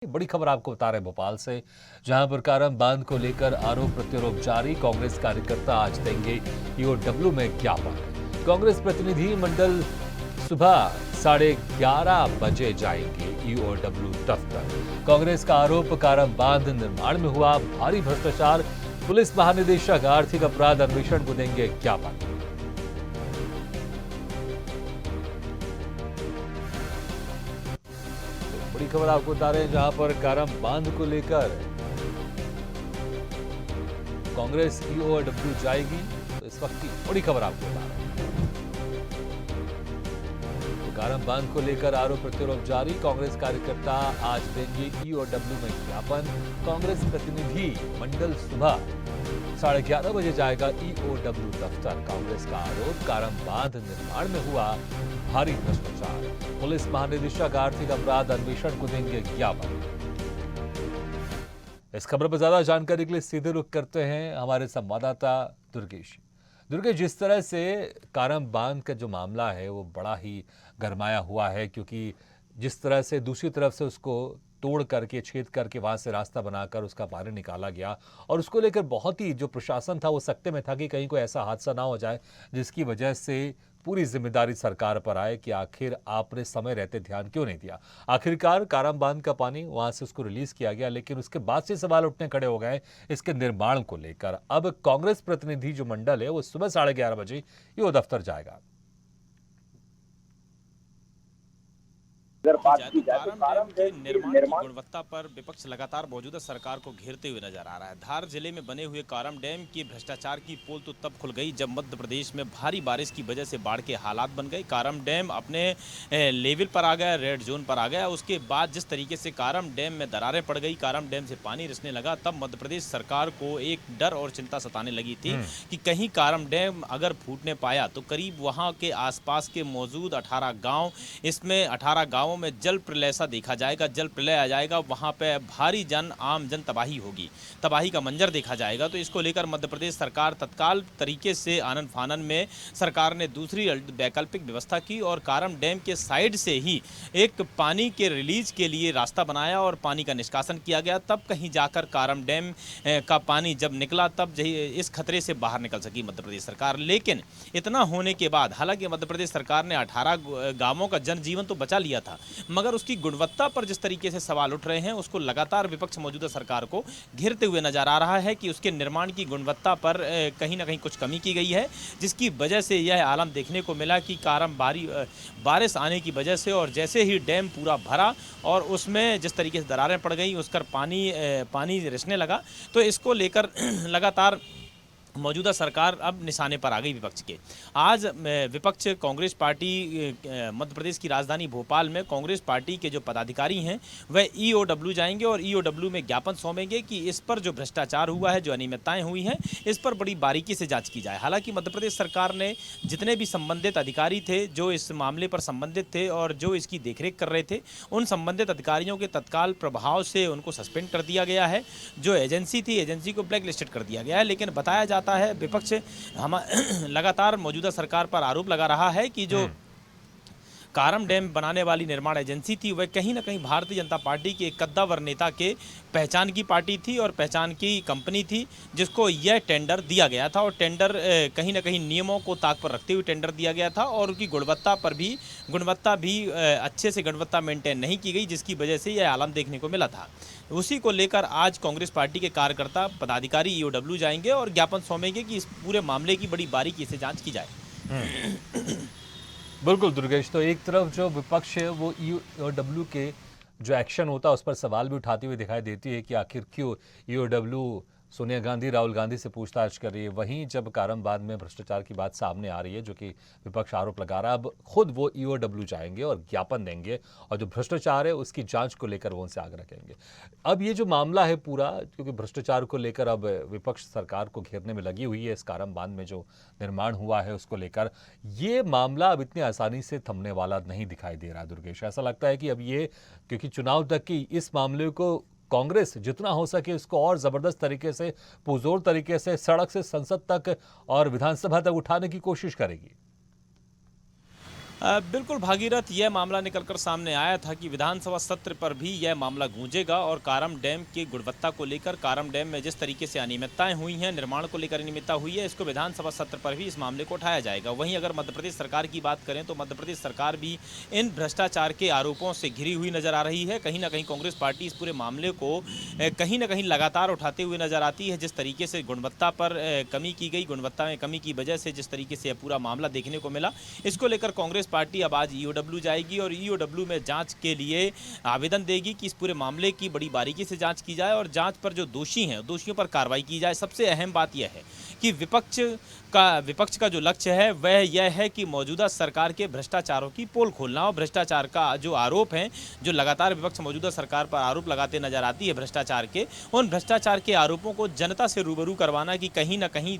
बड़ी खबर आपको बता रहे हैं भोपाल से, जहां पर कारम बांध को लेकर आरोप प्रत्यारोप जारी। कांग्रेस कार्यकर्ता आज देंगे ईओडब्ल्यू में ज्ञापन। कांग्रेस प्रतिनिधि मंडल सुबह 11:30 बजे जाएंगे ईओडब्ल्यू दफ्तर। कांग्रेस का आरोप, कारम बांध निर्माण में हुआ भारी भ्रष्टाचार। पुलिस महानिदेशक आर्थिक अपराध अन्वेषण को देंगे ज्ञापन। बड़ी खबर आपको बता रहे हैं, जहां पर कारम बांध को लेकर कांग्रेस ईओडब्ल्यू जाएगी। तो इस वक्त की बड़ी खबर आपको बता रहे हैं, तो कारम बांध को लेकर आरोप प्रत्यारोप जारी। कांग्रेस कार्यकर्ता आज देंगे ईओडब्ल्यू में ज्ञापन। कांग्रेस प्रतिनिधि मंडल सुबह 11:30 बजे जाएगा ईओडब्ल्यू दफ्तर। कांग्रेस का आरोप, कारम बांध निर्माण में हुआ भारी भ्रष्टाचार। पुलिस महानिदेशक आर्थिक अपराध अन्वेषण को देंगे ज्ञापन। इस खबर पर ज्यादा जानकारी के लिए सीधे रुख करते हैं हमारे संवाददाता दुर्गेश। दुर्गेश, जिस तरह से कारम बांध का जो मामला है वो बड़ा ही गरमाया हुआ है, क्योंकि जिस तरह से दूसरी तरफ से उसको तोड़ करके, छेद करके वहां से रास्ता बनाकर उसका पानी निकाला गया, और उसको लेकर बहुत ही जो प्रशासन था वो सकते में था कि कहीं कोई ऐसा हादसा ना हो जाए जिसकी वजह से पूरी जिम्मेदारी सरकार पर आए कि आखिर आपने समय रहते ध्यान क्यों नहीं दिया। आखिरकार कारम बांध का पानी वहां से उसको रिलीज किया गया, लेकिन उसके बाद से सवाल उठने खड़े हो गए इसके निर्माण को लेकर। अब कांग्रेस प्रतिनिधि जो मंडल है वो सुबह 11:30 बजे ये दफ्तर जाएगा। अगर बात की जाए तो कारम डैम के निर्माण की गुणवत्ता पर विपक्ष लगातार मौजूदा सरकार को घेरते हुए नजर आ रहा है। धार जिले में बने हुए कारम डैम की भ्रष्टाचार की पोल तो तब खुल गई जब मध्य प्रदेश में भारी बारिश की वजह से बाढ़ के हालात बन गए। कारम डैम अपने लेवल पर आ गया, रेड जोन पर आ गया। उसके बाद जिस तरीके से कारम डैम में दरारें पड़ गई, कारम डैम से पानी रिसने लगा, तब मध्य प्रदेश सरकार को एक डर और चिंता सताने लगी थी कि कहीं कारम डैम अगर फूटने पाया तो करीब वहाँ के आसपास के मौजूद 18 गाँव, इसमें 18 गाँव में जल प्रलय सा देखा जाएगा। जल प्रलय आ जाएगा, वहां पे भारी आम जन तबाही होगी, तबाही का मंजर देखा जाएगा। तो इसको लेकर मध्य प्रदेश सरकार तत्काल तरीके से आनन फानन में सरकार ने दूसरी वैकल्पिक व्यवस्था की और कारम डैम के साइड से ही एक पानी के रिलीज के लिए रास्ता बनाया और पानी का निष्कासन किया गया। तब कहीं जाकर कारम डैम का पानी जब निकला, तब इस खतरे से बाहर निकल सकी मध्य प्रदेश सरकार। लेकिन इतना होने के बाद, हालांकि मध्य प्रदेश सरकार ने 18 गांवों का जनजीवन तो बचा लिया था, मगर उसकी गुणवत्ता पर जिस तरीके से सवाल उठ रहे हैं उसको लगातार विपक्ष मौजूदा सरकार को घेरते हुए नजर आ रहा है कि उसके निर्माण की गुणवत्ता पर कहीं ना कहीं कुछ कमी की गई है, जिसकी वजह से यह आलम देखने को मिला कि कारम बारिश आने की वजह से और जैसे ही डैम पूरा भरा और उसमें जिस तरीके से दरारें पड़ गई, उसका पानी रिसने लगा। तो इसको लेकर लगातार मौजूदा सरकार अब निशाने पर आ गई विपक्ष के। आज विपक्ष कांग्रेस पार्टी मध्य प्रदेश की राजधानी भोपाल में कांग्रेस पार्टी के जो पदाधिकारी हैं वह ईओडब्ल्यू जाएंगे और ईओडब्ल्यू में ज्ञापन सौंपेंगे कि इस पर जो भ्रष्टाचार हुआ है, जो अनियमितताएं हुई हैं, इस पर बड़ी बारीकी से जांच की जाए। हालांकि मध्य प्रदेश सरकार ने जितने भी संबंधित अधिकारी थे जो इस मामले पर संबंधित थे और जो इसकी देखरेख कर रहे थे, उन संबंधित अधिकारियों के तत्काल प्रभाव से उनको सस्पेंड कर दिया गया है। जो एजेंसी थी, एजेंसी को ब्लैक लिस्टेड कर दिया गया है। लेकिन बताया जाता है, विपक्ष लगातार मौजूदा सरकार पर आरोप लगा रहा है कि जो कारम डैम बनाने वाली निर्माण एजेंसी थी वह कहीं ना कहीं भारतीय जनता पार्टी के एक कद्दावर नेता के पहचान की पार्टी थी और पहचान की कंपनी थी, जिसको यह टेंडर दिया गया था। और टेंडर कहीं ना कहीं नियमों को ताक पर रखते हुए टेंडर दिया गया था और उनकी गुणवत्ता भी अच्छे से गुणवत्ता मेंटेन नहीं की गई, जिसकी वजह से यह आलम देखने को मिला था। उसी को लेकर आज कांग्रेस पार्टी के कार्यकर्ता पदाधिकारी ईओडब्ल्यू जाएंगे और ज्ञापन सौंपेंगे कि इस पूरे मामले की बड़ी बारीकी से जाँच की जाए। बिल्कुल दुर्गेश, तो एक तरफ जो विपक्ष है वो ईओडब्ल्यू के जो एक्शन होता है उस पर सवाल भी उठाती हुई दिखाई देती है कि आखिर क्यों ईओडब्ल्यू सोनिया गांधी, राहुल गांधी से पूछताछ कर रही है। वहीं जब कारम बांध में भ्रष्टाचार की बात सामने आ रही है, जो कि विपक्ष आरोप लगा रहा है, अब खुद वो ईओडब्ल्यू जाएंगे और ज्ञापन देंगे और जो भ्रष्टाचार है उसकी जांच को लेकर वो उनसे आग्रह करेंगे। अब ये जो मामला है पूरा, क्योंकि भ्रष्टाचार को लेकर अब विपक्ष सरकार को घेरने में लगी हुई है, इस कारम बांध में जो निर्माण हुआ है उसको लेकर, ये मामला अब इतनी आसानी से थमने वाला नहीं दिखाई दे रहा है दुर्गेश। ऐसा लगता है कि अब ये, क्योंकि चुनाव तक की इस मामले को कांग्रेस जितना हो सके इसको और जबरदस्त तरीके से, पुरजोर तरीके से सड़क से संसद तक और विधानसभा तक उठाने की कोशिश करेगी। बिल्कुल भागीरथ, यह मामला निकलकर सामने आया था कि विधानसभा सत्र पर भी यह मामला गूंजेगा और कारम डैम की गुणवत्ता को लेकर, कारम डैम में जिस तरीके से अनियमितताएं हुई हैं, निर्माण को लेकर अनियमितता हुई है, इसको विधानसभा सत्र पर भी इस मामले को उठाया जाएगा। वहीं अगर मध्य प्रदेश सरकार की बात करें तो मध्य प्रदेश सरकार भी इन भ्रष्टाचार के आरोपों से घिरी हुई नजर आ रही है। कहीं ना कहीं कांग्रेस पार्टी इस पूरे मामले को कहीं ना कहीं लगातार उठाते हुए नजर आती है। जिस तरीके से गुणवत्ता पर कमी की गई, गुणवत्ता में कमी की वजह से जिस तरीके से यह पूरा मामला देखने को मिला, इसको लेकर कांग्रेस पार्टी अब आज ईओडब्ल्यू जाएगी और ईओडब्ल्यू में जांच के लिए आवेदन देगी कि इस पूरे मामले की बड़ी बारीकी से जांच की जाए और जांच पर जो दोषी हैं, दोषियों पर कार्रवाई की जाए। सबसे अहम बात यह है कि विपक्ष का जो लक्ष्य है वह यह है कि मौजूदा सरकार के भ्रष्टाचारों की पोल खोलना और भ्रष्टाचार का जो आरोप है, जो लगातार विपक्ष मौजूदा सरकार पर आरोप लगाते नजर आती है भ्रष्टाचार के, उन भ्रष्टाचार के आरोपों को जनता से रूबरू करवाना कि कहीं ना कहीं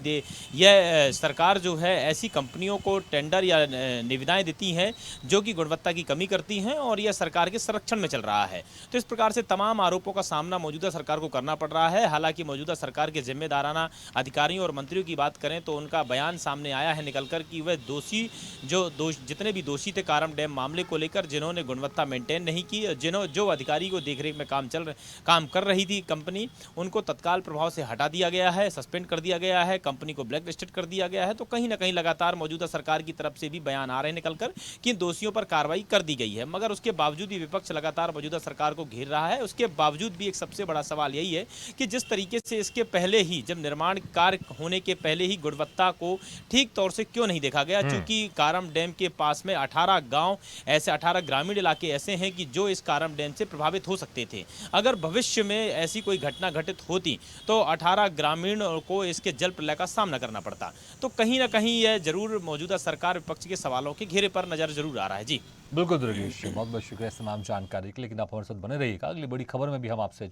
यह सरकार जो है ऐसी कंपनियों को टेंडर या निविदाएं देती है जो कि गुणवत्ता की कमी करती हैं और यह सरकार के संरक्षण में चल रहा है। तो इस प्रकार से तमाम आरोपों का सामना मौजूदा सरकार को करना पड़ रहा है। हालांकि मौजूदा सरकार के जिम्मेदाराना अधिकारियों और मंत्रियों की बात करें तो उनका बयान सामने आया है निकलकर कि वह जितने भी दोषी थे कारम डैम मामले को लेकर, जिन्होंने गुणवत्ता मेंटेन नहीं की, जो अधिकारी को देखरेख में काम कर रही थी कंपनी, उनको तत्काल प्रभाव से हटा दिया गया है, सस्पेंड कर दिया गया है, कंपनी को ब्लैक लिस्टेड कर दिया गया है। तो कहीं ना कहीं लगातार मौजूदा सरकार की तरफ से भी बयान आ रहे हैं निकलकर कि दोषियों पर कार्रवाई कर दी गई है। मगर उसके बावजूद भी विपक्ष लगातार मौजूदा सरकार को घेर रहा है। उसके बावजूद भी एक सबसे बड़ा सवाल यही है कि जिस तरीके से इसके पहले ही, जब निर्माण कार्य होने के पहले ही गुणवत्ता को ठीक तौर से क्यों नहीं देखा गया, क्योंकि कारम डैम के पास में 18 गांव ऐसे, 18 ग्रामीण इलाके ऐसे हैं कि जो इस कारम डैम से प्रभावित हो सकते थे। अगर भविष्य में ऐसी कोई घटना घटित होती तो 18 ग्रामीण को इसके जल प्रलय का सामना करना पड़ता। तो कहीं ना कहीं यह जरूर मौजूदा सरकार विपक्ष के सवालों के घेरे पर नजर जरूर आ रहा है। जी बिल्कुल दुर्गेश, बहुत बहुत शुक्रिया इस तमाम जानकारी के लिए। लेकिन आप हमारे साथ बने रहिएगा, अगली बड़ी खबर में भी हम आपसे